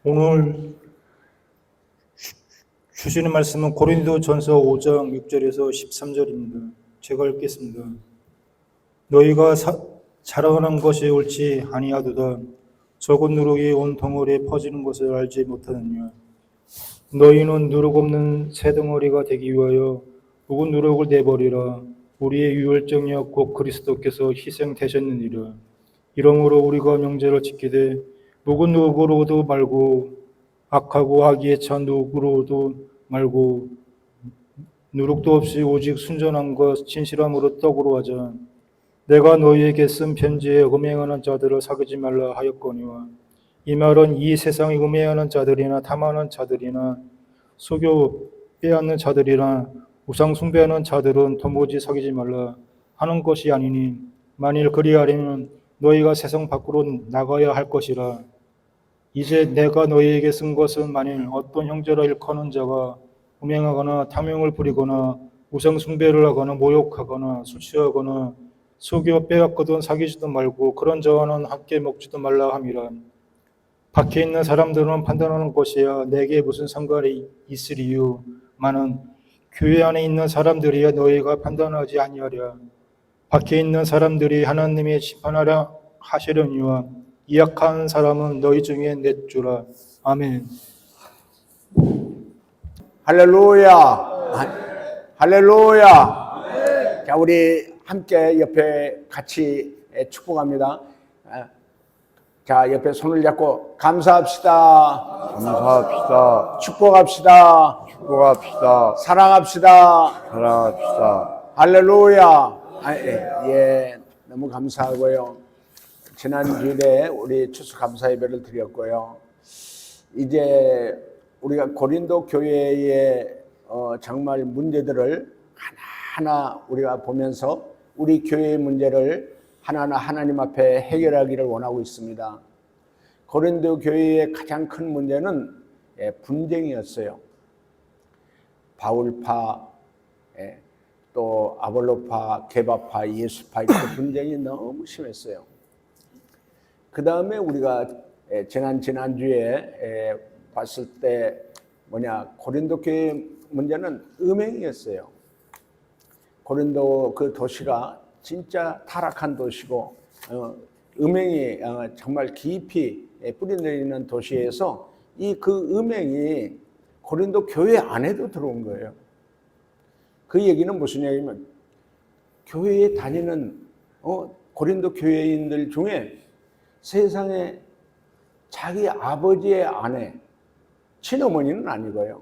오늘 주시는 말씀은 고린도전서 5장 6절에서 13절입니다. 제가 읽겠습니다. 너희가 자라나는 것이 옳지 아니하도다. 적은 누룩이 온 덩어리에 퍼지는 것을 알지 못하느냐. 너희는 누룩 없는 새 덩어리가 되기 위하여 묵은 누룩을 내버리라. 우리의 유월정력 곧 그리스도께서 희생되셨느니라. 이러므로 우리가 명제를 지키되 묵은 누룩으로도 말고 악하고 악의에 찬 누룩으로도 말고 누룩도 없이 오직 순전함과 진실함으로 떡으로 하자. 내가 너희에게 쓴 편지에 음행하는 자들을 사귀지 말라 하였거니와 이 말은 이 세상에 음행하는 자들이나 탐하는 자들이나 속여 빼앗는 자들이나 우상 숭배하는 자들은 도무지 사귀지 말라 하는 것이 아니니 만일 그리하려면 너희가 세상 밖으로 나가야 할 것이라. 이제 내가 너희에게 쓴 것은 만일 어떤 형제라 일컫는 자가 음행하거나 탐욕을 부리거나 우상 숭배를 하거나 모욕하거나 술 취하거나 속여 빼앗거든 사귀지도 말고 그런 자와는 함께 먹지도 말라 함이라. 밖에 있는 사람들은 판단하는 것이야 내게 무슨 상관이 있으리요. 마는 교회 안에 있는 사람들이야 너희가 판단하지 아니하랴. 밖에 있는 사람들이 하나님이 심판하려 하시려니와 이 약한 사람은 너희 중에 넷주라. 아멘. 할렐루야. 할렐루야. 자, 우리 함께 옆에 같이 축복합니다. 자, 옆에 손을 잡고 감사합시다. 감사합시다. 축복합시다. 축복합시다. 사랑합시다. 사랑합시다. 할렐루야. 예, 너무 감사하고요. 지난 주일에 우리 추수 감사 예배를 드렸고요. 이제 우리가 고린도 교회의 정말 문제들을 하나하나 우리가 보면서 우리 교회의 문제를 하나하나 하나님 앞에 해결하기를 원하고 있습니다. 고린도 교회의 가장 큰 문제는 분쟁이었어요. 바울파, 또 아볼로파, 게바파, 예수파 이렇게 분쟁이 너무 심했어요. 그 다음에 우리가 지난주에 봤을 때 고린도 교회 문제는 음행이었어요. 고린도 그 도시가 진짜 타락한 도시고 음행이 정말 깊이 뿌리내리는 도시에서 그 음행이 고린도 교회 안에도 들어온 거예요. 그 얘기는 무슨 얘기냐면 교회에 다니는 고린도 교회인들 중에 세상에 자기 아버지의 아내, 친어머니는 아니고요.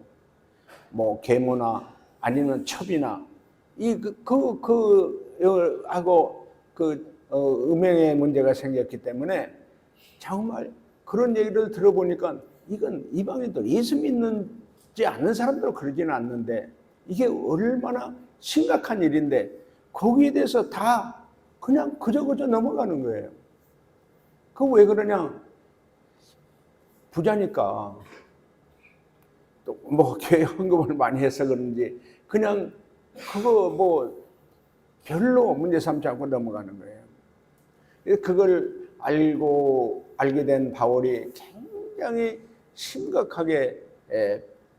뭐 계모나 아니면 첩이나 하고 음행의 문제가 생겼기 때문에 정말 그런 얘기를 들어보니까 이건 이방인들 예수 믿는지 않는 사람들은 그러지는 않는데 이게 얼마나 심각한 일인데 거기에 대해서 다 그냥 그저 넘어가는 거예요. 그 왜 그러냐? 부자니까 또 뭐 교회 헌금을 많이 해서 그런지 그냥 그거 뭐 별로 문제 삼지 않고 넘어가는 거예요. 그걸 알게 된 바울이 굉장히 심각하게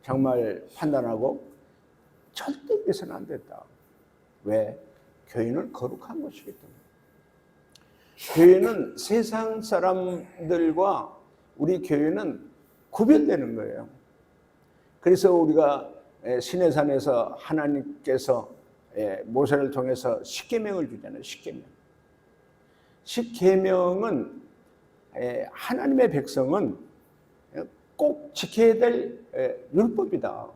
정말 판단하고 절대 이래서는 안 됐다. 왜? 교회는 거룩한 것이기 때문에. 교회는 세상 사람들과 우리 교회는 구별되는 거예요. 그래서 우리가 시내산에서 하나님께서 모세를 통해서 십계명을 주잖아요. 십계명은 하나님의 백성은 꼭 지켜야 될 율법이다.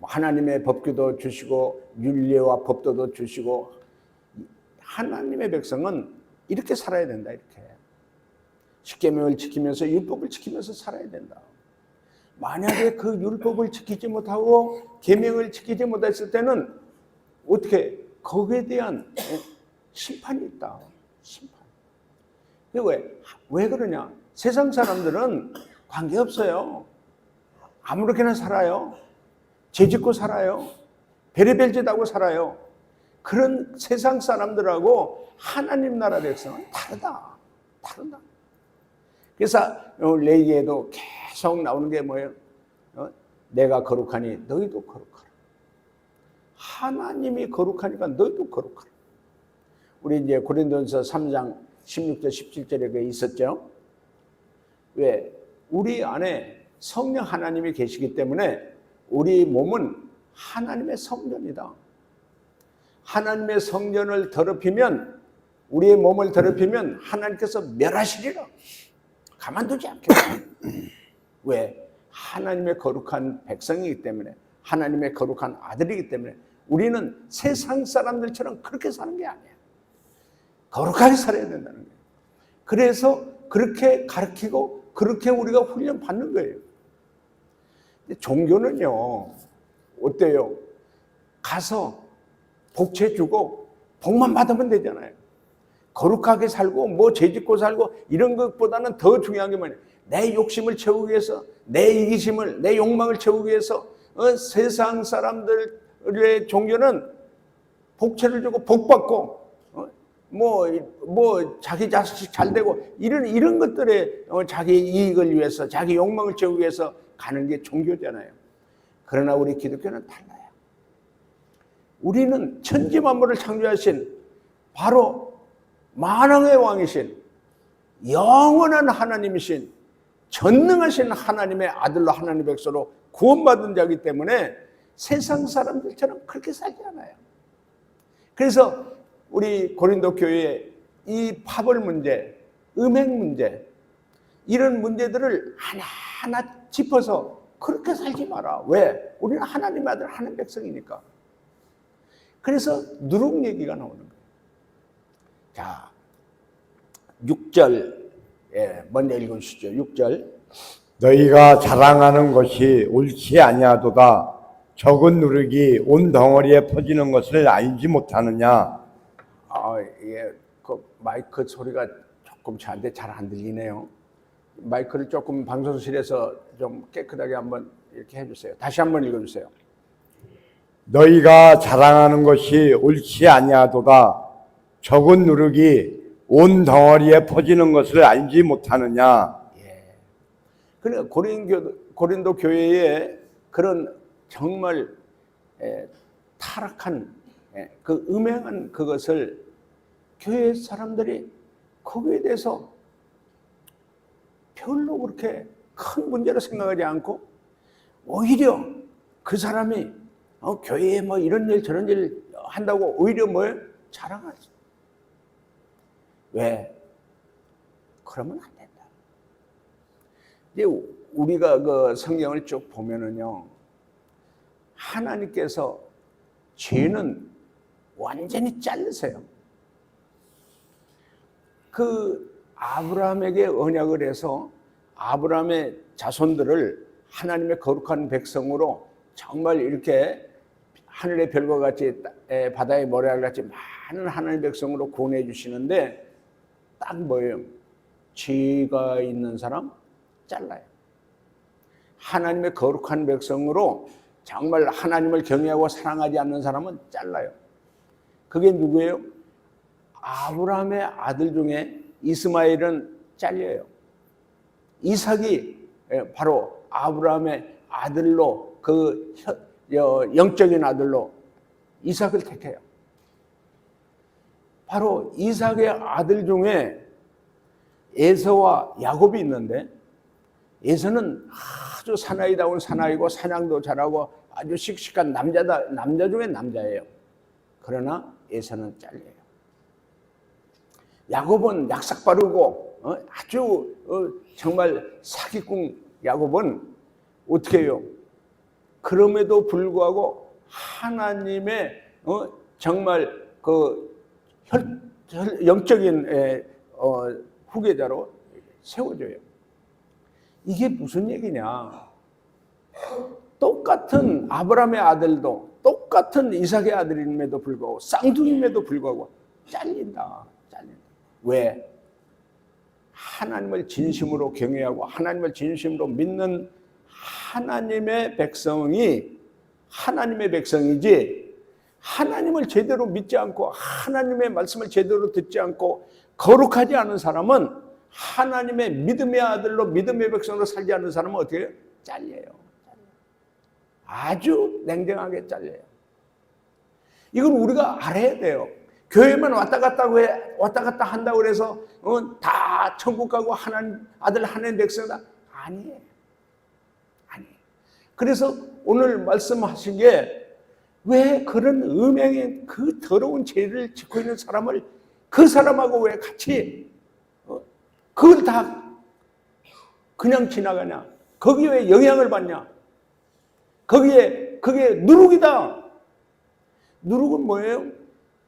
하나님의 법규도 주시고 율례와 법도도 주시고 하나님의 백성은 이렇게 살아야 된다. 이렇게 십계명을 지키면서 율법을 지키면서 살아야 된다. 만약에 그 율법을 지키지 못하고 계명을 지키지 못했을 때는 어떻게 거기에 대한 심판이 있다. 심판. 왜 그러냐? 세상 사람들은 관계없어요. 아무렇게나 살아요. 죄짓고 살아요. 별의별 짓 하고 살아요. 그런 세상 사람들하고 하나님 나라 백성은 다르다. 그래서 레위기에도 계속 나오는 게 뭐예요? 내가 거룩하니 너희도 거룩하라. 하나님이 거룩하니까 너희도 거룩하라. 우리 이제 고린도전서 3장 16절 17절에 그 있었죠. 왜? 우리 안에 성령 하나님이 계시기 때문에 우리 몸은 하나님의 성전이다. 하나님의 성전을 더럽히면, 우리의 몸을 더럽히면 하나님께서 멸하시리라. 가만두지 않겠다. 왜? 하나님의 거룩한 백성이기 때문에, 하나님의 거룩한 아들이기 때문에 우리는 세상 사람들처럼 그렇게 사는 게 아니에요. 거룩하게 살아야 된다는 거예요. 그래서 그렇게 가르치고 그렇게 우리가 훈련 받는 거예요. 종교는요, 어때요? 가서 복채 주고 복만 받으면 되잖아요. 거룩하게 살고 뭐 죄짓고 살고 이런 것보다는 더 중요한 게 뭐냐면 내 욕심을 채우기 위해서, 내 이기심을, 내 욕망을 채우기 위해서 세상 사람들의 종교는 복채를 주고 복 받고 뭐 자기 자식 잘 되고 이런 것들에 자기 이익을 위해서, 자기 욕망을 채우기 위해서 가는 게 종교잖아요. 그러나 우리 기독교는 달라요. 우리는 천지 만물을 창조하신 바로 만왕의 왕이신 영원한 하나님이신 전능하신 하나님의 아들로 하나님의 백성으로 구원받은 자이기 때문에 세상 사람들처럼 그렇게 살지 않아요. 그래서 우리 고린도 교회에 이 파벌 문제, 음행 문제, 이런 문제들을 하나하나 짚어서 그렇게 살지 마라. 왜? 우리는 하나님의 아들, 하나님의 백성이니까. 그래서 누룩 얘기가 나오는 거예요. 자, 6절 먼저 읽으시죠. 6절. 너희가 자랑하는 것이 옳지 아니하도다. 적은 누룩이 온 덩어리에 퍼지는 것을 알지 못하느냐. 그 마이크 소리가 조금 저한테 잘 안 들리네요. 마이크를 조금 방송실에서 좀 깨끗하게 한번 이렇게 해주세요. 다시 한번 읽어주세요. 너희가 자랑하는 것이 옳지 아니하도다. 적은 누룩이 온 덩어리에 퍼지는 것을 알지 못하느냐. 그러니까 고린도 교회에 그런 정말 타락한 그 음행한 그것을 교회 사람들이 거기에 대해서 별로 그렇게 큰 문제로 생각하지 않고 오히려 그 사람이 교회에 뭐 이런 일 저런 일 한다고 오히려 뭘 자랑하지. 왜? 그러면 안 된다. 이제 우리가 그 성경을 쭉 보면은요, 하나님께서 죄는 완전히 자르세요. 그 아브라함에게 언약을 해서 아브라함의 자손들을 하나님의 거룩한 백성으로 정말 이렇게 하늘의 별과 같이 바다의 모래알 같이 많은 하나님의 백성으로 구원해 주시는데 딱 뭐예요? 죄가 있는 사람 잘라요. 하나님의 거룩한 백성으로 정말 하나님을 경외하고 사랑하지 않는 사람은 잘라요. 그게 누구예요? 아브라함의 아들 중에 이스마엘은 잘려요. 이삭이 바로 아브라함의 아들로 그 영적인 아들로 이삭을 택해요. 바로 이삭의 아들 중에 에서와 야곱이 있는데 에서는 아주 사나이다운 사나이고 사냥도 잘하고 아주 씩씩한 남자 중에 남자예요. 그러나 에서는 잘려요. 야곱은 약삭 빠르고 아주 정말 사기꾼 야곱은 어떻게 해요? 그럼에도 불구하고 하나님의 정말 그 영적인 후계자로 세워져요. 이게 무슨 얘기냐? 똑같은 아브라함의 아들도 똑같은 이삭의 아들임에도 불구하고 쌍둥이임에도 불구하고 잘린다. 왜? 하나님을 진심으로 경외하고 하나님을 진심으로 믿는 하나님의 백성이 하나님의 백성이지, 하나님을 제대로 믿지 않고 하나님의 말씀을 제대로 듣지 않고 거룩하지 않은 사람은 하나님의 믿음의 아들로 믿음의 백성으로 살지 않는 사람은 어떻게 해요? 잘려요. 아주 냉정하게 잘려요. 이건 우리가 알아야 돼요. 교회만 왔다 갔다 한다고 해서 다 천국 가고 하나님 아들 하나님 백성이다. 아니에요. 그래서 오늘 말씀하신 게 왜 그런 음행의 그 더러운 죄를 짓고 있는 사람을 그 사람하고 왜 같이 그걸 다 그냥 지나가냐? 거기에 왜 영향을 받냐? 그게 누룩이다. 누룩은 뭐예요?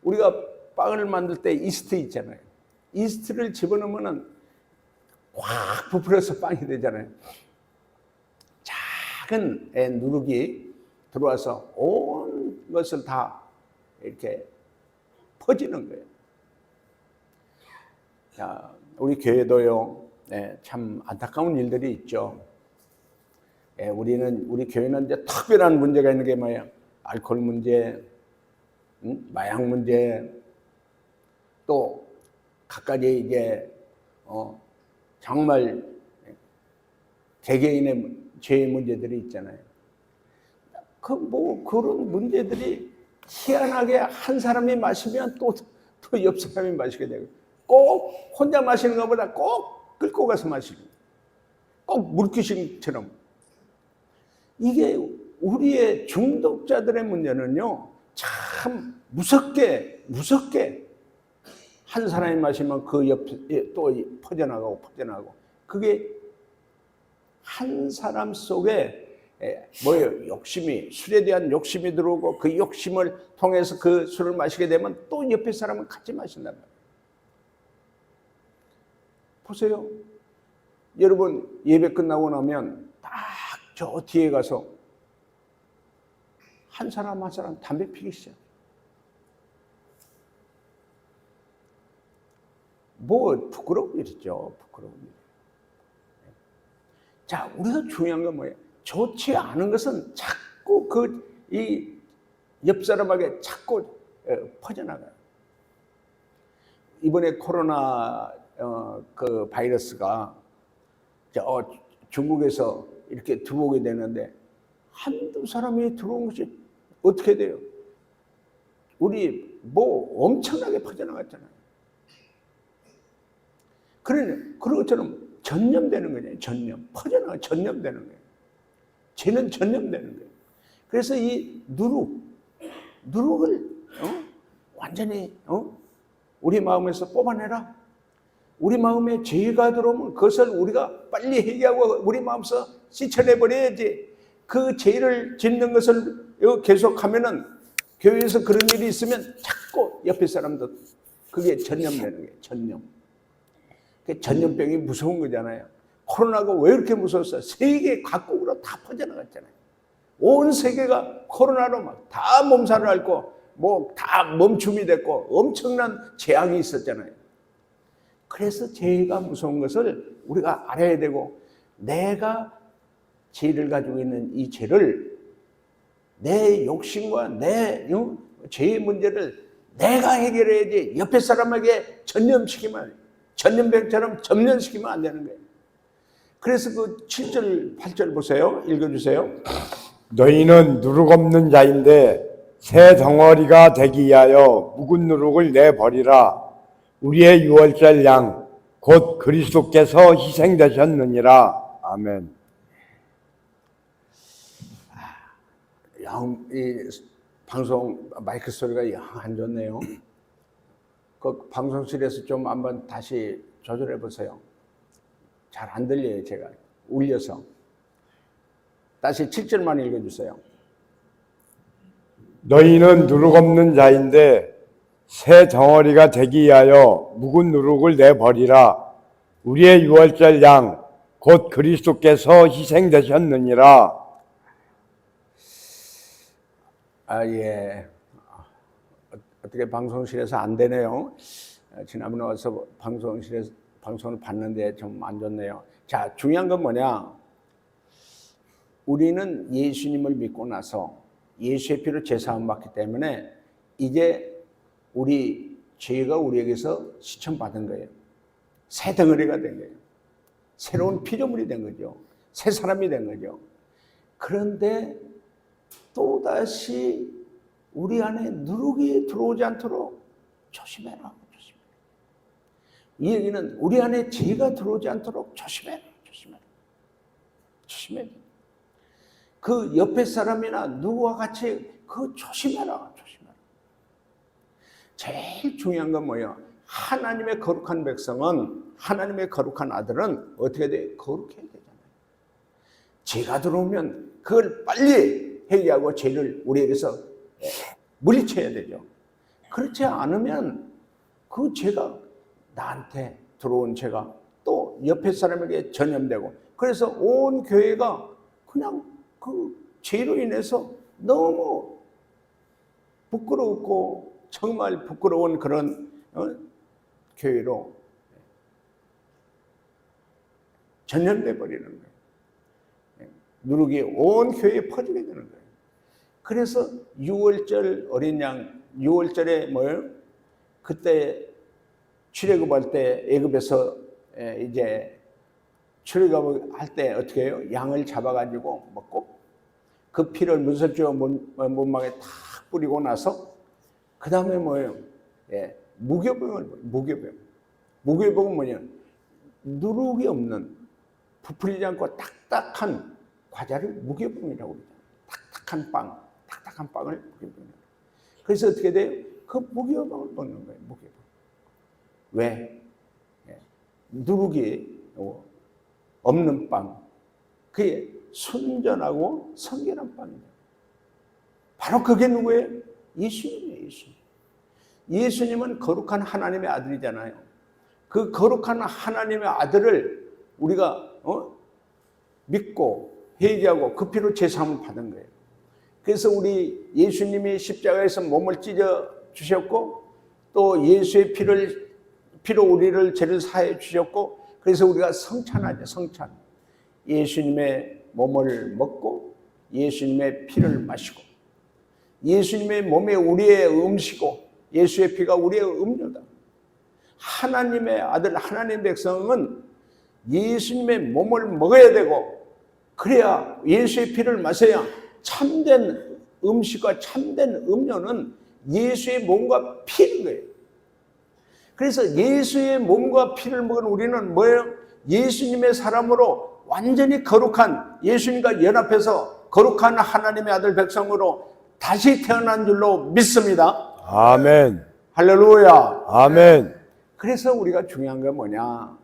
우리가 빵을 만들 때 이스트 있잖아요. 이스트를 집어넣으면 확 부풀어서 빵이 되잖아요. 작은 누룩이 들어와서 온 것을 다 이렇게 퍼지는 거예요. 자, 우리 교회도요, 참 안타까운 일들이 있죠. 우리 교회는 이제 특별한 문제가 있는 게 뭐예요? 알코올 문제, 마약 문제, 또 각가지 이제 정말 개개인의 죄의 문제들이 있잖아요. 그런 문제들이 희한하게 한 사람이 마시면 또 옆 사람이 마시게 되고, 꼭 혼자 마시는 것보다 꼭 끌고 가서 마시고, 꼭 물귀신처럼. 이게 우리의 중독자들의 문제는요, 참 무섭게 한 사람이 마시면 그 옆에 또 퍼져나가고, 그게 한 사람 속에 뭐예요? 욕심이, 술에 대한 욕심이 들어오고, 그 욕심을 통해서 그 술을 마시게 되면 또 옆에 사람은 같이 마신단 말이에요. 보세요. 여러분, 예배 끝나고 나면 딱 저 뒤에 가서 한 사람 담배 피기 시작. 부끄러운 일이죠. 부끄러운 일. 자, 우리가 중요한 건 뭐예요? 좋지 않은 것은 자꾸 이 옆 사람에게 자꾸 퍼져나가요. 이번에 코로나 그 바이러스가 중국에서 이렇게 들어오게 되는데 한두 사람이 들어온 것이 어떻게 돼요? 우리 엄청나게 퍼져나갔잖아요. 그런 것처럼 전염되는 거잖아요. 전염되는 거예요. 죄는 전염되는 거예요. 그래서 이 누룩을 완전히 우리 마음에서 뽑아내라. 우리 마음에 죄가 들어오면 그것을 우리가 빨리 해결하고 우리 마음에서 씻어내버려야지. 그 죄를 짓는 것을 계속하면은 교회에서 그런 일이 있으면 자꾸 옆에 사람도 그게 전염되는 거예요. 전염병이 무서운 거잖아요. 코로나가 왜 이렇게 무서웠어요? 세계 각국으로 다 퍼져나갔잖아요. 온 세계가 코로나로 막 다 몸살을 앓고 다 멈춤이 됐고 엄청난 재앙이 있었잖아요. 그래서 죄가 무서운 것을 우리가 알아야 되고, 내가 죄를 가지고 있는 이 죄를, 내 욕심과 내 죄의 문제를 내가 해결해야지 옆에 사람에게 전염병처럼 전염시키면 안 되는 거예요. 그래서 그 7절, 8절 보세요. 읽어주세요. 너희는 누룩 없는 자인데 새 덩어리가 되기 위하여 묵은 누룩을 내버리라. 우리의 유월절 양 곧 그리스도께서 희생되셨느니라. 아멘. 이 방송 마이크 소리가 영 안 좋네요. 그 방송실에서 좀 한번 다시 조절해 보세요. 잘 안 들려요. 제가 울려서. 다시 7절만 읽어주세요. 너희는 누룩 없는 자인데 새 덩어리가 되기 위하여 묵은 누룩을 내버리라. 우리의 유월절 양 곧 그리스도께서 희생되셨느니라. 예. 어떻게 방송실에서 안 되네요. 지난번에 와서 방송을 봤는데 좀 안 좋네요. 자, 중요한 건 뭐냐? 우리는 예수님을 믿고 나서 예수의 피로 제사함 받기 때문에 이제 우리 죄가 우리에게서 시천받은 거예요. 새 덩어리가 된 거예요. 새로운 피조물이 된 거죠. 새 사람이 된 거죠. 그런데 또다시 우리 안에 누룩이 들어오지 않도록 조심해라. 조심해라. 이 얘기는 우리 안에 죄가 들어오지 않도록 조심해라. 조심해라. 조심해라. 그 옆에 사람이나 누구와 같이 그 조심해라. 조심해라. 제일 중요한 건 뭐예요? 하나님의 거룩한 백성은, 하나님의 거룩한 아들은 어떻게 돼? 거룩해야 되잖아요. 죄가 들어오면 그걸 빨리 해결하고 죄를 우리에게서 물리쳐야 되죠. 그렇지 않으면 그 죄가 나한테 들어온 죄가 또 옆에 사람에게 전염되고, 그래서 온 교회가 그냥 그 죄로 인해서 너무 부끄럽고 정말 부끄러운 그런 교회로 전염돼 버리는 거예요. 누룩이 온 교회에 퍼지게 되는 거예요. 그래서 6월절 어린 양, 6월절에 뭐예요? 그때 출애굽할 때 애굽에서 이제 출애굽할 때 어떻게 해요? 양을 잡아가지고 먹고 그 피를 문설주와 문막에 탁 뿌리고 나서 그 다음에 뭐예요? 무교병을, 무교병. 무교병은 뭐냐? 누룩이 없는, 부풀리지 않고 딱딱한 과자를 무교병이라고 그러죠. 딱딱한 빵을 무교병이라고. 그래서 어떻게 돼요? 그 무교병을 먹는 거예요, 무교병. 왜? 누룩이 없는 빵. 그게 순전하고 성결한 빵이에요. 바로 그게 누구예요? 예수님이에요, 예수님. 예수님은 거룩한 하나님의 아들이잖아요. 그 거룩한 하나님의 아들을 우리가 믿고 회개하고 그 피로 제사함을 받은 거예요. 그래서 우리 예수님이 십자가에서 몸을 찢어 주셨고 또 예수의 피로 우리를 죄를 사해 주셨고, 그래서 우리가 성찬하죠. 성찬. 예수님의 몸을 먹고 예수님의 피를 마시고 예수님의 몸이 우리의 음식이고 예수의 피가 우리의 음료다. 하나님의 아들, 하나님의 백성은 예수님의 몸을 먹어야 되고 그래야 예수의 피를 마셔야 참된 음식과 참된 음료는 예수의 몸과 피인 거예요. 그래서 예수의 몸과 피를 먹은 우리는 뭐예요? 예수님의 사람으로 완전히 거룩한, 예수님과 연합해서 거룩한 하나님의 아들 백성으로 다시 태어난 줄로 믿습니다. 아멘. 할렐루야. 아멘. 그래서 우리가 중요한 게 뭐냐?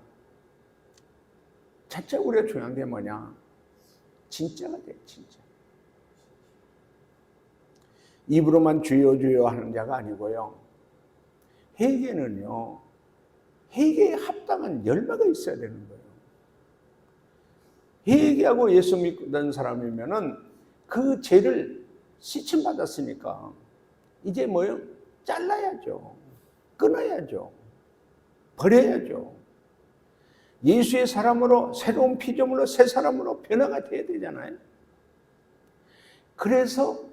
진짜 우리가 중요한 게 뭐냐? 진짜가 돼, 진짜. 입으로만 주여 주여 하는 자가 아니고요. 회개는요, 회개에 합당한 열매가 있어야 되는 거예요. 회개하고 예수 믿는 사람이면은 그 죄를 씻임 받았으니까 이제 뭐요? 잘라야죠. 끊어야죠. 버려야죠. 예수의 사람으로, 새로운 피조물로, 새 사람으로 변화가 돼야 되잖아요. 그래서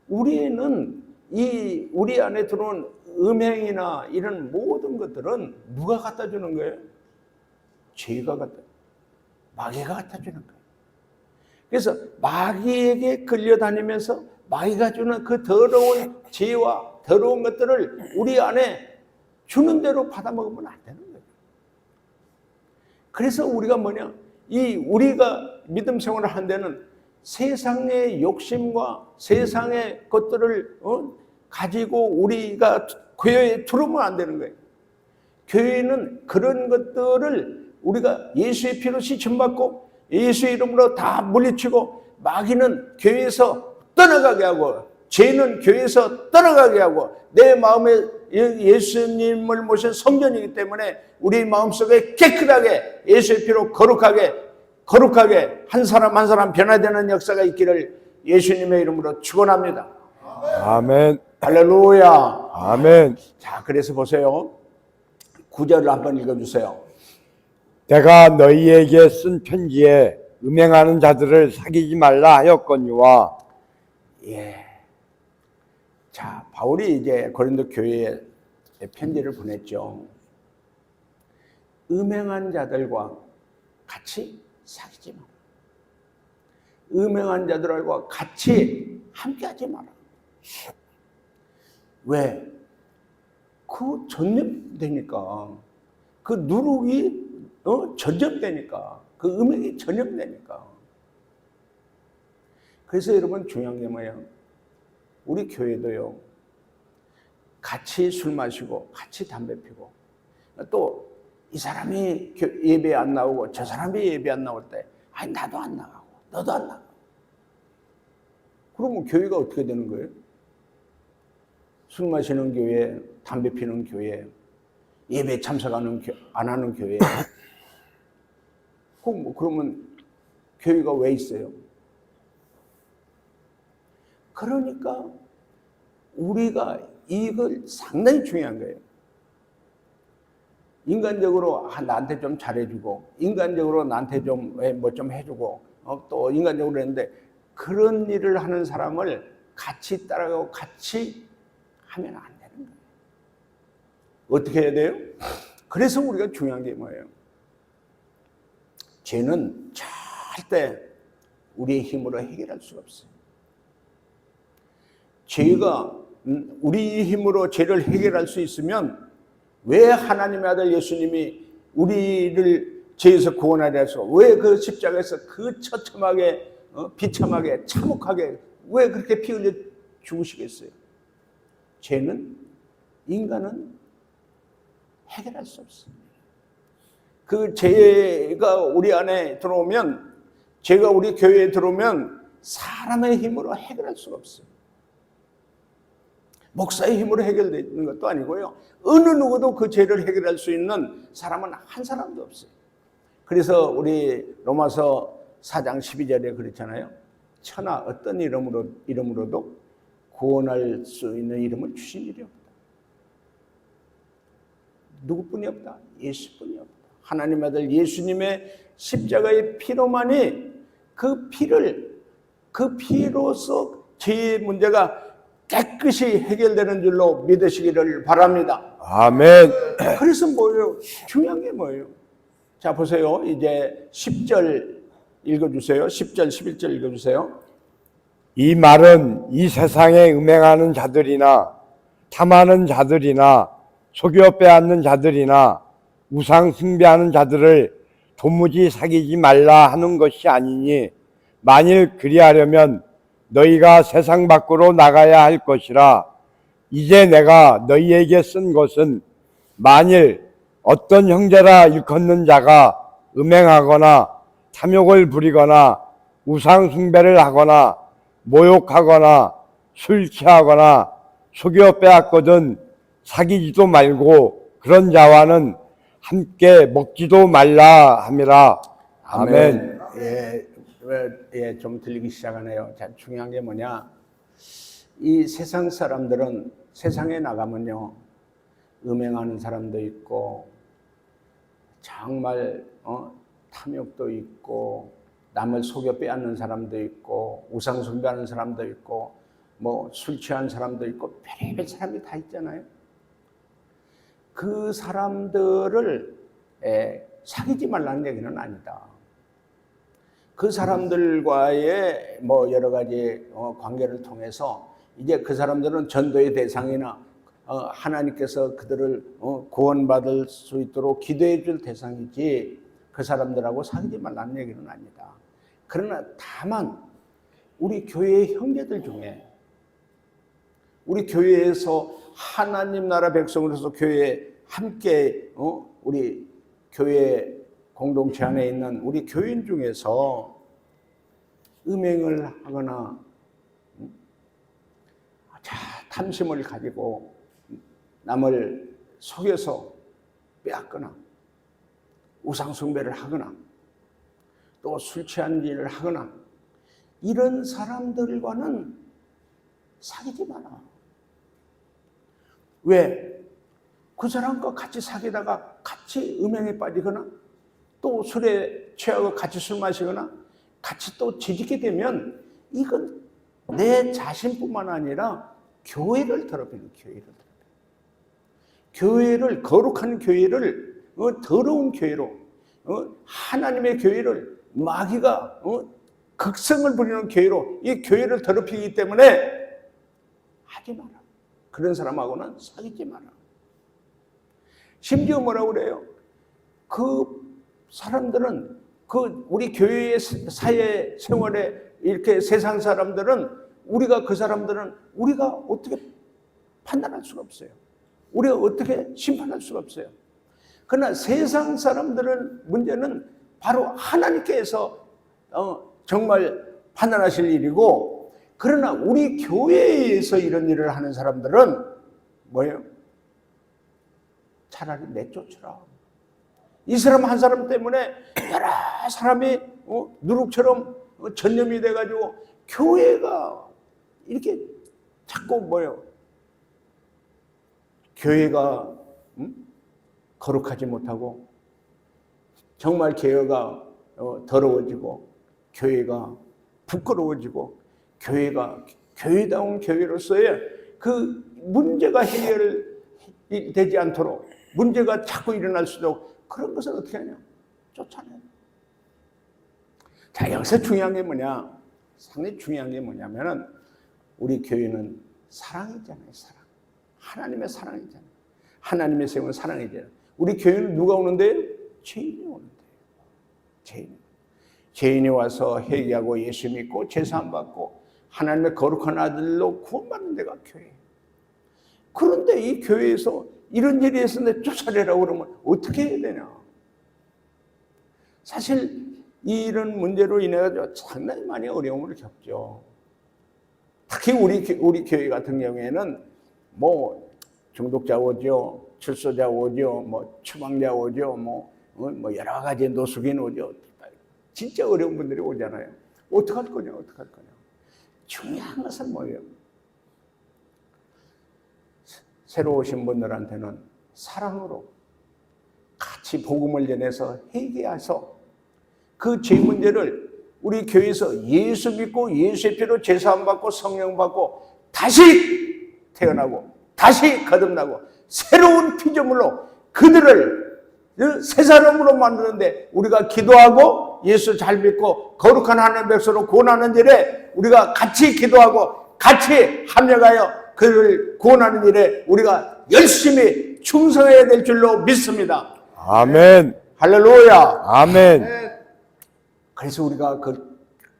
우리는 우리 안에 들어온 음행이나 이런 모든 것들은 누가 갖다 주는 거예요? 죄가 마귀가 갖다 주는 거예요. 그래서 마귀에게 끌려다니면서 마귀가 주는 그 더러운 죄와 더러운 것들을 우리 안에 주는 대로 받아먹으면 안 되는 거예요. 그래서 우리가 뭐냐? 우리가 믿음 생활을 하는 데는 세상의 욕심과 세상의 것들을 가지고 우리가 교회에 들어오면 안 되는 거예요. 교회는 그런 것들을 우리가 예수의 피로 씻음받고 예수의 이름으로 다 물리치고 마귀는 교회에서 떠나가게 하고 죄는 교회에서 떠나가게 하고 내 마음에 예수님을 모신 성전이기 때문에 우리 마음속에 깨끗하게 예수의 피로 거룩하게 한 사람 한 사람 변화되는 역사가 있기를 예수님의 이름으로 축원합니다. 아멘. 할렐루야. 아멘. 자, 그래서 보세요. 9절을 한번 읽어주세요. 내가 너희에게 쓴 편지에 음행하는 자들을 사귀지 말라 하였거니와. 예. 자, 바울이 이제 고린도 교회에 편지를 보냈죠. 음행한 자들과 같이 사귀지 마라. 음행한 자들과 같이 함께하지 마라. 왜? 그 전염되니까, 그 누룩이 전염되니까, 그 음행이 전염되니까. 그래서 여러분 중요한 게 뭐예요? 우리 교회도요, 같이 술 마시고 같이 담배 피고, 또 이 사람이 예배 안 나오고 저 사람이 예배 안 나올 때 아니 나도 안 나가고 너도 안 나가고, 그러면 교회가 어떻게 되는 거예요? 술 마시는 교회, 담배 피는 교회, 예배 참석 안 하는 교회. 그러면 교회가 왜 있어요? 그러니까 우리가 이걸 상당히 중요한 거예요. 인간적으로 나한테 좀 잘해주고, 인간적으로 나한테 좀 뭐 좀 해주고, 또 인간적으로 했는데, 그런 일을 하는 사람을 같이 따라가고 같이 하면 안 되는 거예요. 어떻게 해야 돼요? 그래서 우리가 중요한 게 뭐예요? 죄는 절대 우리의 힘으로 해결할 수가 없어요. 죄가 우리 힘으로 죄를 해결할 수 있으면 왜 하나님의 아들 예수님이 우리를 죄에서 구원하려 해서 왜 그 십자가에서 그 처참하게 비참하게 참혹하게 왜 그렇게 피 흘려 죽으시겠어요? 죄는 인간은 해결할 수 없어요. 그 죄가 우리 안에 들어오면, 죄가 우리 교회에 들어오면 사람의 힘으로 해결할 수가 없어요. 목사의 힘으로 해결되는 것도 아니고요, 어느 누구도 그 죄를 해결할 수 있는 사람은 한 사람도 없어요. 그래서 우리 로마서 4장 12절에 그렇잖아요. 천하 어떤 이름으로도 구원할 수 있는 이름을 주신 일이 없다. 누구뿐이 없다? 예수뿐이 없다. 하나님 아들 예수님의 십자가의 피로만이, 그 피로서 죄의 문제가 깨끗이 해결되는 줄로 믿으시기를 바랍니다. 아멘. 그래서 뭐예요? 중요한 게 뭐예요? 자, 보세요. 이제 10절 읽어주세요. 10절, 11절 읽어주세요. 이 말은 이 세상에 음행하는 자들이나 탐하는 자들이나 속여 빼앗는 자들이나 우상 숭배하는 자들을 도무지 사귀지 말라 하는 것이 아니니, 만일 그리하려면 너희가 세상 밖으로 나가야 할 것이라. 이제 내가 너희에게 쓴 것은 만일 어떤 형제라 일컫는 자가 음행하거나 탐욕을 부리거나 우상 숭배를 하거나 모욕하거나 술 취하거나 속여 빼앗거든 사귀지도 말고 그런 자와는 함께 먹지도 말라 함이라. 아멘. 예, 좀 들리기 시작하네요. 자, 중요한 게 뭐냐? 이 세상 사람들은 세상에 나가면요, 음행하는 사람도 있고, 정말 탐욕도 있고, 남을 속여 빼앗는 사람도 있고, 우상 숭배하는 사람도 있고, 뭐 술 취한 사람도 있고, 별의별 사람이 다 있잖아요. 그 사람들을 사귀지 말라는 얘기는 아니다. 그 사람들과의 뭐 여러 가지 관계를 통해서 이제 그 사람들은 전도의 대상이나 하나님께서 그들을 구원받을 수 있도록 기도해 줄 대상이지, 그 사람들하고 사귀지 말라는 얘기는 아니다. 그러나 다만 우리 교회의 형제들 중에, 우리 교회에서 하나님 나라 백성으로서 교회에 함께 우리 교회 공동체 안에 있는 우리 교인 중에서 음행을 하거나 탐심을 가지고 남을 속여서 빼앗거나 우상 숭배를 하거나 또 술 취한 일을 하거나 이런 사람들과는 사귀지 마라. 왜? 그 사람과 같이 사귀다가 같이 음행에 빠지거나 또 술에 취하고 같이 술 마시거나 같이 또 뒤집게 되면 이건 내 자신뿐만 아니라 교회를 더럽히는, 교회를 거룩한 교회를 더러운 교회로 하나님의 교회를 마귀가 극성을 부리는 교회로 이 교회를 더럽히기 때문에 하지 마라. 그런 사람하고는 사귀지 마라. 심지어 뭐라고 그래요? 그 사람들은 우리 교회의 사회 생활에 이렇게 세상 사람들은 우리가 그 사람들은 우리가 어떻게 판단할 수가 없어요. 우리가 어떻게 심판할 수가 없어요. 그러나 세상 사람들은 문제는 바로 하나님께서 정말 판단하실 일이고, 그러나 우리 교회에서 이런 일을 하는 사람들은 뭐예요? 차라리 내쫓으라. 이 사람 한 사람 때문에 여러 사람이 누룩처럼 전염이 돼가지고 교회가 이렇게 자꾸 뭐예요? 교회가 거룩하지 못하고 정말 교회가 더러워지고 교회가 부끄러워지고 교회가 교회다운 교회로서의 그 문제가 해결되지 않도록 문제가 자꾸 일어날 수도 그런 것을 어떻게 하냐? 쫓아내요. 자, 여기서 중요한 게 뭐냐? 상당히 중요한 게 뭐냐면은 우리 교회는 사랑이잖아요. 사랑. 하나님의 사랑이잖아요. 하나님의 세운 사랑이잖아요. 우리 교회는 누가 오는데요? 죄인이 오는데요. 죄인이 와서 회개하고 예수 믿고 제사함 받고 하나님의 거룩한 아들로 구원받는 데가 교회예요. 그런데 이 교회에서 이런 일이 있었는데 쫓아내라고 그러면 어떻게 해야 되냐? 사실 이런 문제로 인해서 상당히 많이 어려움을 겪죠. 특히 우리 교회 같은 경우에는 뭐 중독자 오죠, 출소자 오죠, 뭐 추방자 오죠, 뭐 여러 가지 노숙인 오죠. 진짜 어려운 분들이 오잖아요. 어떡할 거냐? 중요한 것은 뭐예요? 새로 오신 분들한테는 사랑으로 같이 복음을 전해서 회개해서 그 죄 문제를 우리 교회에서 예수 믿고 예수의 피로 제사함 받고 성령 받고 다시 태어나고 다시 거듭나고 새로운 피조물로 그들을 새 사람으로 만드는데 우리가 기도하고 예수 잘 믿고 거룩한 하나님의 백성으로 구원하는 일에 우리가 같이 기도하고 같이 합력하여 그를 구원하는 일에 우리가 열심히 충성해야 될 줄로 믿습니다. 아멘. 할렐루야. 아멘. 그래서 우리가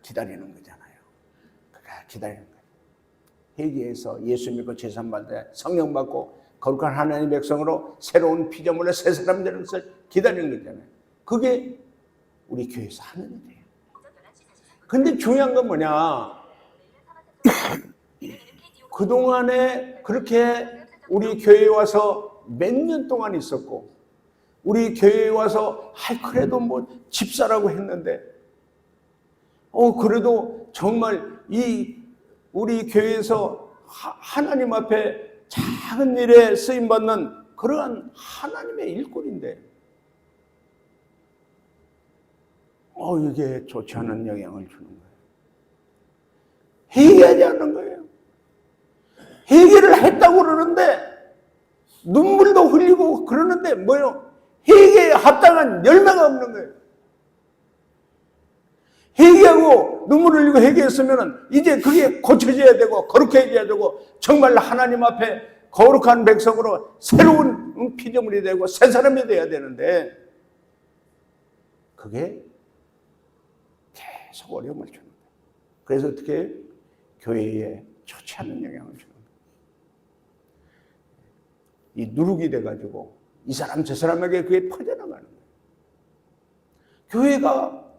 기다리는 거잖아요. 기다리는 거예요. 회개해서 예수 믿고 제사 받아 성령 받고 거룩한 하나님의 백성으로 새로운 피조물의 새 사람 되는 것을 기다리는 거잖아요. 그게 우리 교회에서 하는 일이에요. 근데 중요한 건 뭐냐? 그동안에 그렇게 우리 교회에 와서 몇 년 동안 있었고 우리 교회에 와서 그래도 뭐 집사라고 했는데 그래도 정말 우리 교회에서 하나님 앞에 작은 일에 쓰임받는 그러한 하나님의 일꾼인데 이게 좋지 않은 영향을 주는 거예요. 회개하지 않는 거예요. 회개를 했다고 그러는데 눈물도 흘리고 그러는데 뭐요? 회개에 합당한 열매가 없는 거예요. 회개하고 눈물 흘리고 회개했으면 이제 그게 고쳐져야 되고 거룩해져야 되고 정말 하나님 앞에 거룩한 백성으로 새로운 피조물이 되고 새 사람이 돼야 되는데 그게 계속 어려움을 주는 거예요. 그래서 어떻게 교회에 좋지 않은 영향을 주는 거예요. 이 누룩이 돼가지고 이 사람 저 사람에게 그게 퍼져나가는 거예요. 교회가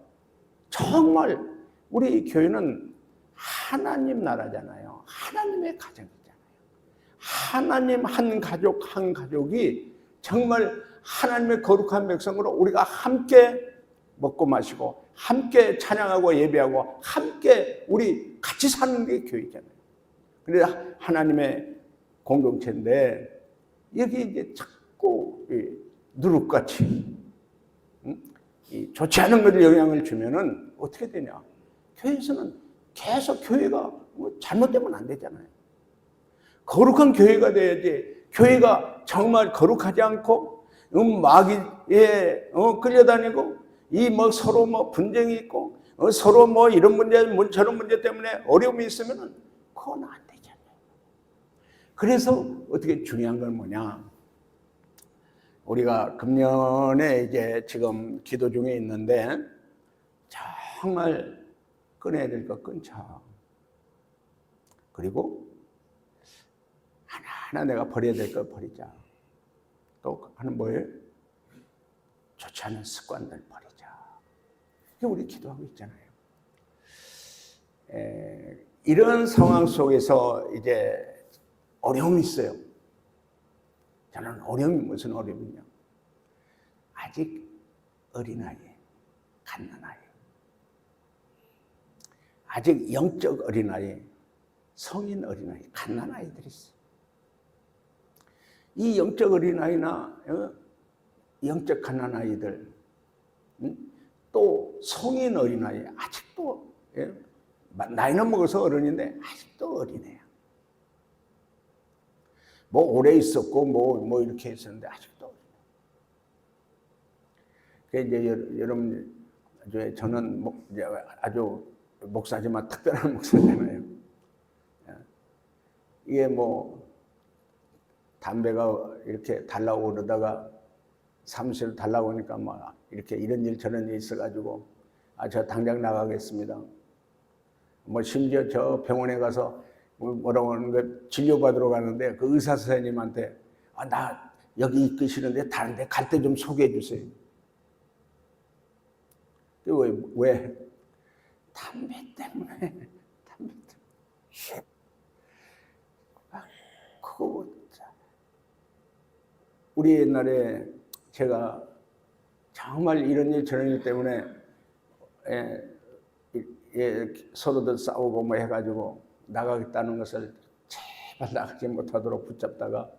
정말 우리 교회는 하나님 나라잖아요. 하나님의 가정이잖아요. 하나님 한 가족이 정말 하나님의 거룩한 백성으로 우리가 함께 먹고 마시고 함께 찬양하고 예배하고 함께 우리 같이 사는 게 교회잖아요. 그래서 하나님의 공동체인데 여기 이제 자꾸 누룩같이 좋지 않은 것들 영향을 주면은 어떻게 되냐? 교회에서는 계속 교회가 잘못되면 안 되잖아요. 거룩한 교회가 돼야지. 교회가 정말 거룩하지 않고 마귀에 끌려다니고 이 뭐 서로 뭐 분쟁이 있고 서로 뭐 이런 문제 저런 문제 때문에 어려움이 있으면은 그건 안 되잖아요. 그래서 어떻게 중요한 건 뭐냐? 우리가 금년에 이제 지금 기도 중에 있는데 정말 끊어야 될 거 끊자. 그리고 하나하나 내가 버려야 될 거 버리자. 또 하는 뭐예요? 좋지 않은 습관들 버리자. 이게 우리 기도하고 있잖아요. 이런 상황 속에서 이제 어려움이 있어요. 저는 어려움이 무슨 어려움이냐? 아직 어린아이, 갓난아이, 아직 영적 어린아이, 성인 어린아이, 갓난아이들이 있어요. 이 영적 어린아이나 영적 갓난아이들, 또 성인 어린아이, 아직도 나이는 먹어서 어른인데 아직도 어린애야. 뭐 오래 있었고 뭐 이렇게 있었는데 아직도 어린애. 이제 여러분, 저는 이제 아주 목사지만 특별한 목사잖아요. 이게 뭐 담배가 이렇게 달라고 그러다가 사무실 달라고 하니까 막 이렇게 이런 일 저런 일 있어가지고 저 당장 나가겠습니다. 뭐 심지어 저 병원에 가서 뭐라고 하는 거 진료받으러 가는데 그 의사 선생님한테 나 여기 있기 싫은데 다른 데 갈 때 좀 소개해 주세요. 왜? 담배 때문에. 담배 때문에. 그거 우리 옛날에 제가 정말 이런 일 저런 일 때문에 서로들 싸우고 뭐 해가지고 나가겠다는 것을 제발 나가지 못하도록 붙잡다가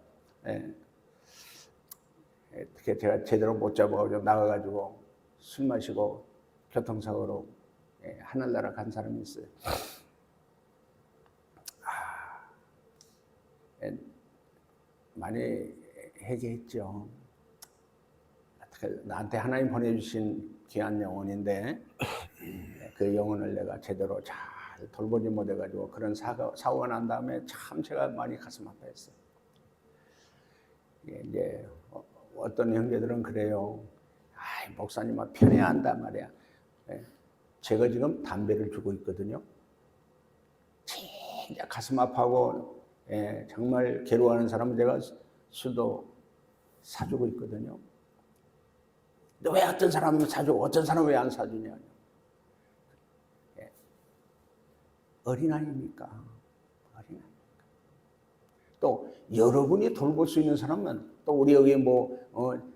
어떻게 제가 제대로 못 잡아가지고 나가가지고 술 마시고 교통사고로 하늘나라 간 사람이 있어요. 많이 회개했죠. 나한테 하나님 보내주신 귀한 영혼인데 그 영혼을 내가 제대로 잘 돌보지 못해가지고 그런 사고가 난 다음에 참 제가 많이 가슴 아파했어요. 이제 어떤 형제들은 그래요. 목사님은 편애한단 말이야. 제가 지금 담배를 주고 있거든요. 진짜 가슴 아파하고 정말 괴로워하는 사람은 제가 술도 사주고 있거든요. 근데 왜 어떤 사람은 사주고 어떤 사람은 왜 안 사주냐? 어린아이니까. 어린아이니까. 또 여러분이 돌볼 수 있는 사람은 또 우리 여기 뭐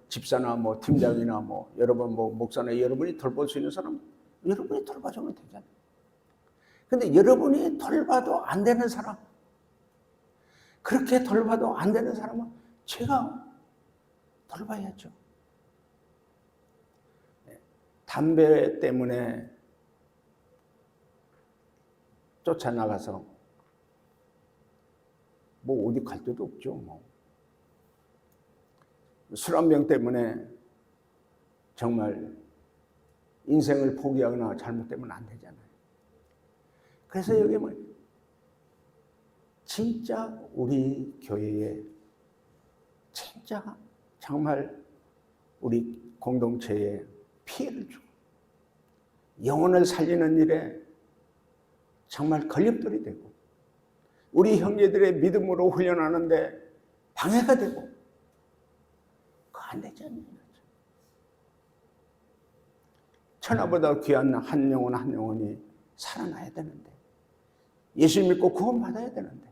집사나 뭐 팀장이나 뭐 여러분 뭐 목사나 여러분이 돌볼 수 있는 사람 여러분이 돌봐주면 되잖아요. 근데 여러분이 돌봐도 안 되는 사람, 그렇게 돌봐도 안 되는 사람은 제가 돌봐야죠. 담배 때문에 쫓아나가서 뭐 어디 갈 데도 없죠. 뭐. 술 한 병 때문에 정말 인생을 포기하거나 잘못되면 안 되잖아요. 그래서 여기 뭐 진짜 우리 교회에 진짜 정말 우리 공동체에 피해를 주고 영혼을 살리는 일에 정말 걸림돌이 되고 우리 형제들의 믿음으로 훈련하는데 방해가 되고 그거 안 되잖아요. 천하보다 귀한 한 영혼 한 영혼이 살아나야 되는데 예수 믿고 구원받아야 되는데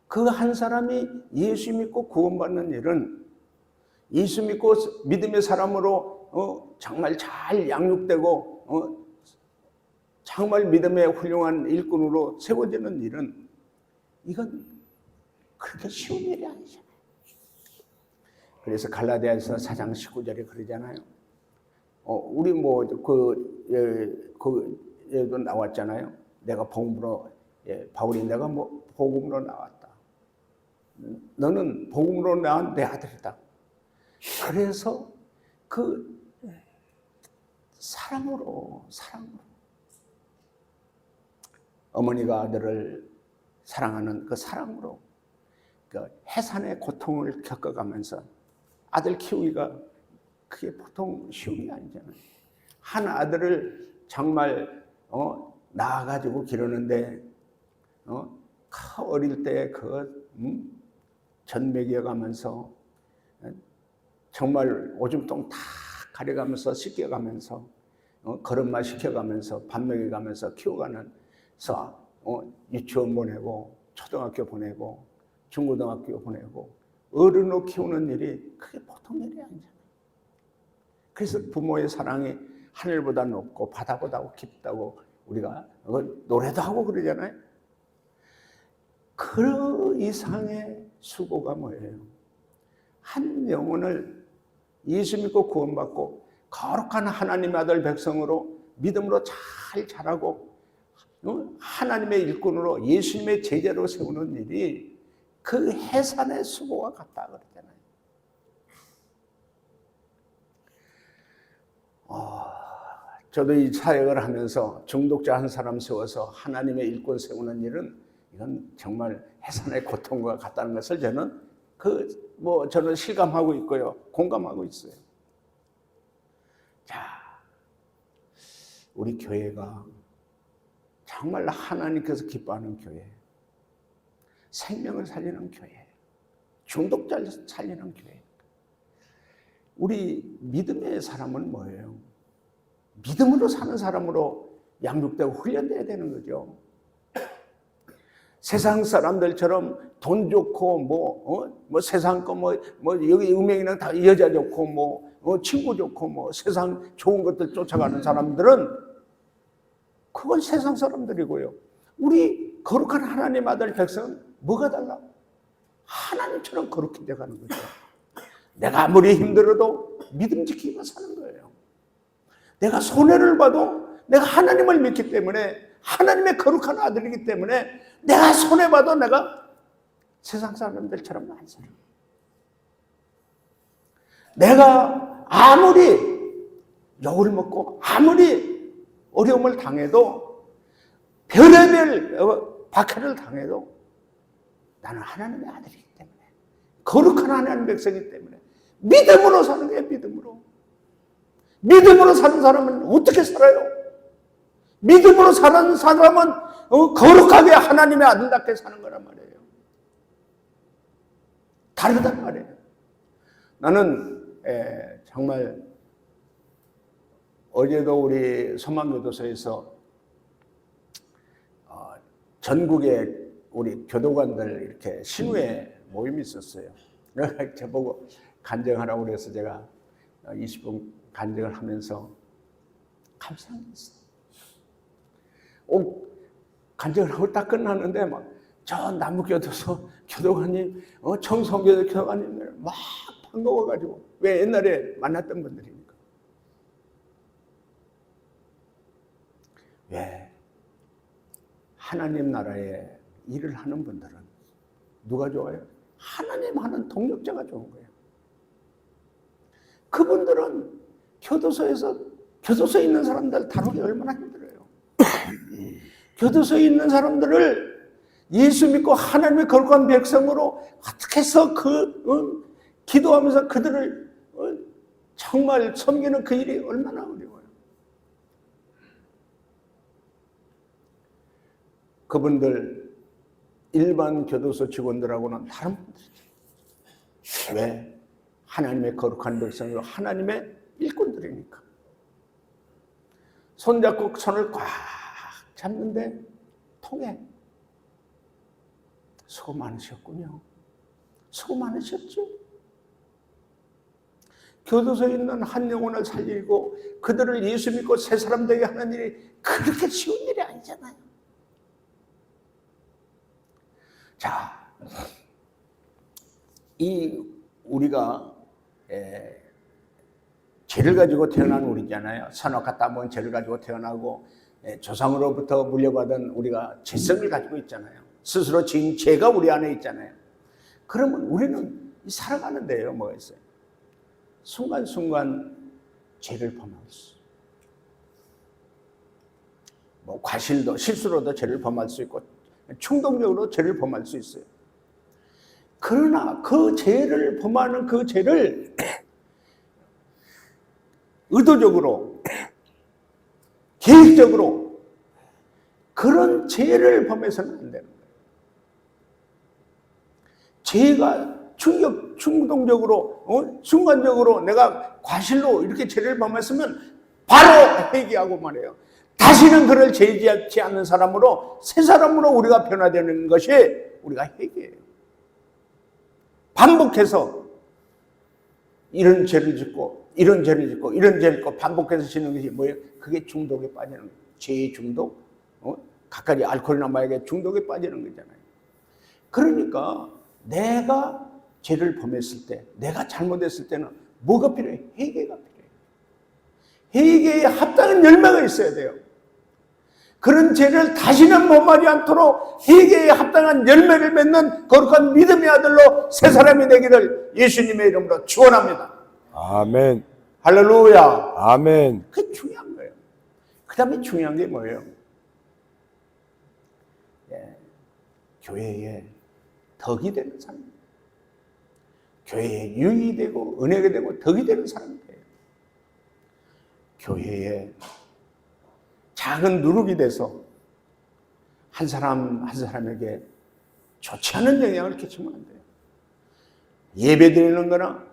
그 한 사람이 예수 믿고 구원받는 일은 예수 믿고 믿음의 사람으로 정말 잘 양육되고 정말 믿음의 훌륭한 일꾼으로 세워지는 일은 이건 그렇게 쉬운 일이 아니잖아요. 그래서 갈라디아서 4장 19절에 그러잖아요. 우리 뭐 그에도 나왔잖아요. 내가 복음으로 바울이 내가 뭐 복음으로 나왔다. 너는 복음으로 낳은 내 아들이다. 그래서 그 사랑으로 어머니가 아들을 사랑하는 그 사랑으로 그 해산의 고통을 겪어가면서 아들 키우기가 그게 보통 쉬운 게 아니잖아요. 한 아들을 정말 낳아가지고 기르는데 어릴 때 전 먹여가면서 정말 오줌통 다 가려가면서 씻겨가면서 걸음마 시켜가면서 밥 먹여가면서 키워가면서 유치원 보내고 초등학교 보내고 중고등학교 보내고 어른으로 키우는 일이 그게 보통 일이 아니잖아요. 그래서 부모의 사랑이 하늘보다 높고 바다보다 깊다고 우리가 노래도 하고 그러잖아요. 그 이상의 수고가 뭐예요? 한 영혼을 예수 믿고 구원받고 거룩한 하나님의 아들 백성으로 믿음으로 잘 자라고 하나님의 일꾼으로 예수님의 제자로 세우는 일이 그 해산의 수고와 같다 그러잖아요. 저도 이 사역을 하면서 중독자 한 사람 세워서 하나님의 일꾼 세우는 일은 이건 정말 해산의 고통과 같다는 것을 저는 저는 실감하고 있고요. 공감하고 있어요. 자, 우리 교회가 정말 하나님께서 기뻐하는 교회, 생명을 살리는 교회, 중독자를 살리는 교회. 우리 믿음의 사람은 뭐예요? 믿음으로 사는 사람으로 양육되고 훈련돼야 되는 거죠. 세상 사람들처럼 돈 좋고 세상 거 여기 음행이랑 다 여자 좋고 친구 좋고 세상 좋은 것들 쫓아가는 사람들은 그건 세상 사람들이고요. 우리 거룩한 하나님 아들 백성은 뭐가 달라? 하나님처럼 거룩히 돼가는 거죠. 내가 아무리 힘들어도 믿음 지키고 사는 거예요. 내가 손해를 봐도 내가 하나님을 믿기 때문에 하나님의 거룩한 아들이기 때문에 내가 손해봐도 내가 세상 사람들처럼 안 살아. 내가 아무리 욕을 먹고 아무리 어려움을 당해도 별의별 박해를 당해도 나는 하나님의 아들이기 때문에 거룩한 하나님의 백성이기 때문에 믿음으로 사는 거예요. 믿음으로 사는 사람은 어떻게 살아요? 믿음으로 사는 사람은 거룩하게 하나님의 아들답게 사는 거란 말이에요. 다르단 말이에요. 나는 정말 어제도 우리 소망교도소에서 전국에 우리 교도관들 이렇게 신우회 모임이 있었어요. 저보고 간증하라고 그래서 제가 20분 간증을 하면서 감사했어요. 간증을 하고 딱 끝났는데 저 남부교도소 교도관님, 청송교도 교도관님들 막 반가워가지고, 왜 옛날에 만났던 분들이니까. 왜? 하나님 나라에 일을 하는 분들은 누가 좋아요? 하나님 하는 동력자가 좋은 거예요. 그분들은 교도소에 있는 사람들 다루기 얼마나 힘들어요. 교도소에 있는 사람들을 예수 믿고 하나님의 거룩한 백성으로 어떻게 해서 기도하면서 그들을 정말 섬기는 그 일이 얼마나 어려워요. 그분들 일반 교도소 직원들하고는 다른 분들이죠. 왜? 하나님의 거룩한 백성으로 하나님의 일꾼들이니까. 손잡고 손을 꽉 잡는데 통해. 수고 많으셨군요. 수고 많으셨죠? 교도소에 있는 한 영혼을 살리고 그들을 예수 믿고 새 사람 되게 하는 일이 그렇게 쉬운 일이 아니잖아요. 자, 우리가 죄를 가지고 태어난 우리잖아요. 선악과 따먹은 죄를 가지고 태어나고 조상으로부터 물려받은 우리가 죄성을 가지고 있잖아요. 스스로 지은 죄가 우리 안에 있잖아요. 그러면 우리는 살아가는 데요 뭐가 있어요? 순간순간 죄를 범할 수 있어요. 뭐 과실도 실수로도 죄를 범할 수 있고 충동적으로 죄를 범할 수 있어요. 그러나 그 죄를 범하는 그 죄를 의도적으로 계획적으로 그런 죄를 범해서는 안 되는 거예요. 죄가 충동적으로 순간적으로 내가 과실로 이렇게 죄를 범했으면 바로 회개하고 말해요. 다시는 그를 죄지지 않는 사람으로 새 사람으로 우리가 변화되는 것이 우리가 회개예요. 반복해서 이런 죄를 짓고 이런 죄를 짓고 이런 죄를 짓고 반복해서 짓는 것이 뭐예요? 그게 중독에 빠지는 거예요. 죄의 중독, 각가지 알코올이나 마약의 중독에 빠지는 거잖아요. 그러니까 내가 죄를 범했을 때, 내가 잘못했을 때는 뭐가 필요해? 회개가 필요해요. 회개에 합당한 열매가 있어야 돼요. 그런 죄를 다시는 범하지 않도록 회개에 합당한 열매를 맺는 거룩한 믿음의 아들로 새 사람이 되기를 예수님의 이름으로 축원합니다. 아멘. 할렐루야. 아멘. 그게 중요한 거예요. 그 다음에 중요한 게 뭐예요? 교회에 덕이 되는 사람, 교회에 유익이 되고 은혜가 되고 덕이 되는 사람이에요. 교회에 작은 누룩이 돼서 한 사람 한 사람에게 좋지 않은 영향을 끼치면 안 돼요. 예배 드리는 거나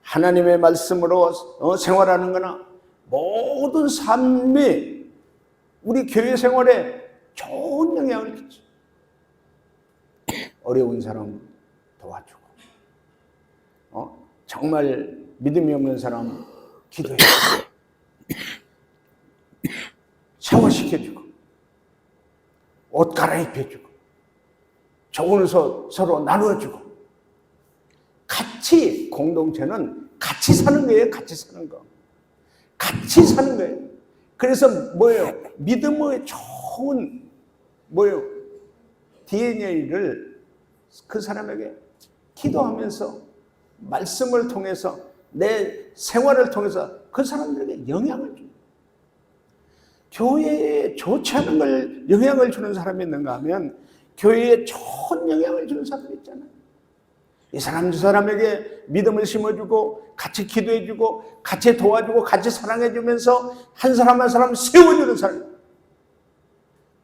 하나님의 말씀으로 생활하는 거나 모든 삶이 우리 교회 생활에 좋은 영향을 끼쳐요. 어려운 사람 도와주고 정말 믿음이 없는 사람 기도해주고 샤워시켜주고 옷 갈아입혀주고 좋은 옷 서로 나누어주고 같이 공동체는 같이 사는 거예요. 같이 사는 거. 같이 사는 거예요. 그래서 뭐예요? 믿음의 좋은 뭐예요? DNA를 그 사람에게 기도하면서 말씀을 통해서 내 생활을 통해서 그 사람들에게 영향을 줍니다. 교회에 좋지 않은 걸 영향을 주는 사람이 있는가 하면 교회에 좋은 영향을 주는 사람이 있잖아요. 이 사람 저 사람에게 믿음을 심어주고 같이 기도해주고 같이 도와주고 같이 사랑해주면서 한 사람 한 사람 세워주는 사람.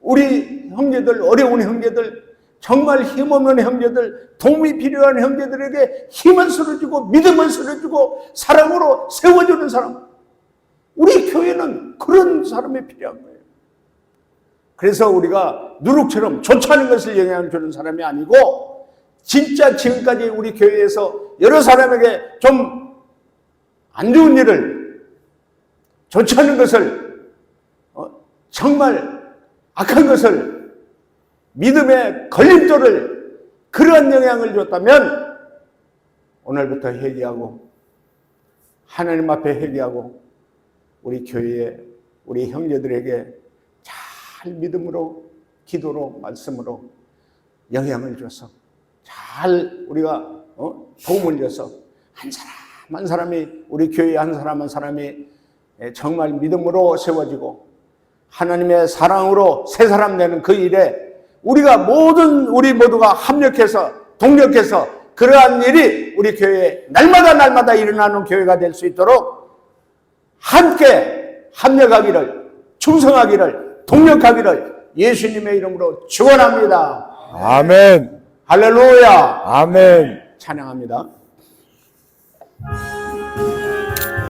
우리 형제들, 어려운 형제들, 정말 힘없는 형제들, 도움이 필요한 형제들에게 힘을 실어주고 믿음을 실어주고 사랑으로 세워주는 사람. 우리 교회는 그런 사람이 필요한 거예요. 그래서 우리가 누룩처럼 좋지 않은 것을 영향을 주는 사람이 아니고 진짜 지금까지 우리 교회에서 여러 사람에게 좀 안 좋은 일을, 좋지 않은 것을, 정말 악한 것을, 믿음의 걸림돌을, 그러한 영향을 줬다면 오늘부터 회개하고 하나님 앞에 회개하고 우리 교회에 우리 형제들에게 잘 믿음으로 기도로 말씀으로 영향을 줘서 잘 우리가 도움을 줘서 한 사람 한 사람이 우리 교회 한 사람 한 사람이 정말 믿음으로 세워지고 하나님의 사랑으로 새 사람 되는 그 일에 우리가 우리 모두가 합력해서 동력해서 그러한 일이 우리 교회에 날마다 일어나는 교회가 될 수 있도록 함께 합력하기를, 충성하기를, 동력하기를 예수님의 이름으로 축원합니다. 아멘. 할렐루야. 아멘. 찬양합니다.